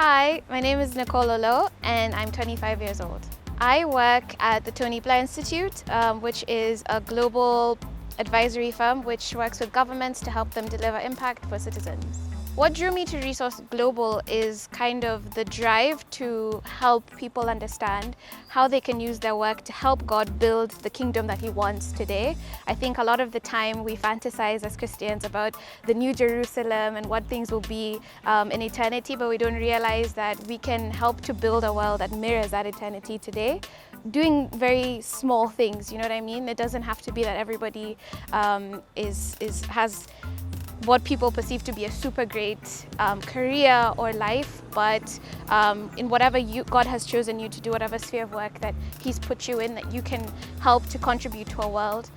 Hi, my name is Nicole Oloo and I'm 25 years old. I work at the Tony Blair Institute, which is a global advisory firm which works with governments to help them deliver impact for citizens. What drew me to Resource Global is kind of the drive to help people understand how they can use their work to help God build the kingdom that He wants today. I think a lot of the time we fantasize as Christians about the New Jerusalem and what things will be in eternity, but we don't realize that we can help to build a world that mirrors that eternity today, doing very small things, you know what I mean? It doesn't have to be that everybody has what people perceive to be a super great career or life, but in whatever God has chosen you to do, whatever sphere of work that He's put you in, that you can help to contribute to a world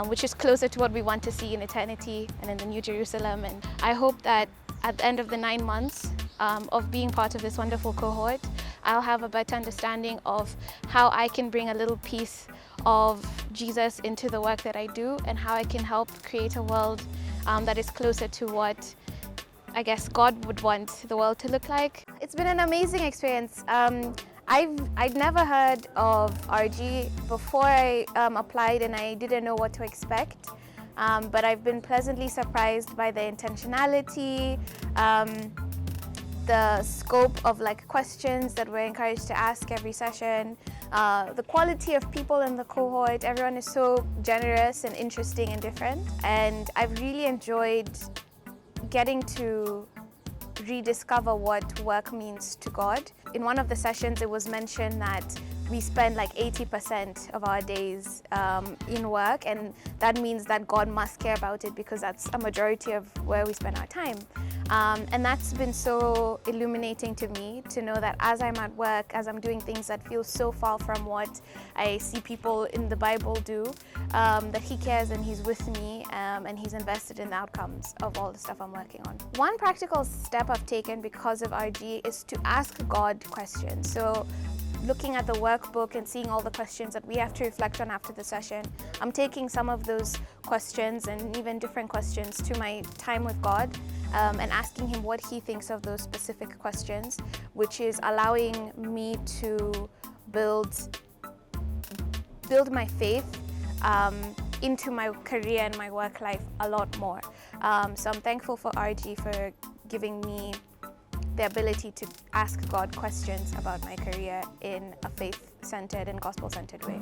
which is closer to what we want to see in eternity and in the New Jerusalem. And I hope that at the end of the 9 months of being part of this wonderful cohort, I'll have a better understanding of how I can bring a little piece of Jesus into the work that I do, and how I can help create a world that is closer to what I guess God would want the world to look like. It's been an amazing experience. I'd never heard of RG before I applied, and I didn't know what to expect. But I've been pleasantly surprised by the intentionality, the scope of questions that we're encouraged to ask every session, the quality of people in the cohort. Everyone is so generous and interesting and different, and I've really enjoyed getting to rediscover what work means to God. In one of the sessions it was mentioned that we spend 80% of our days in work, and that means that God must care about it because that's a majority of where we spend our time. And that's been so illuminating to me, to know that as I'm at work, as I'm doing things that feel so far from what I see people in the Bible do, that He cares and He's with me, and He's invested in the outcomes of all the stuff I'm working on. One practical step I've taken because of RG is to ask God questions. So looking at the workbook and seeing all the questions that we have to reflect on after the session, I'm taking some of those questions and even different questions to my time with God, and asking Him what He thinks of those specific questions, which is allowing me to build my faith into my career and my work life a lot more. So I'm thankful for RG for giving me the ability to ask God questions about my career in a faith-centered and gospel-centered way.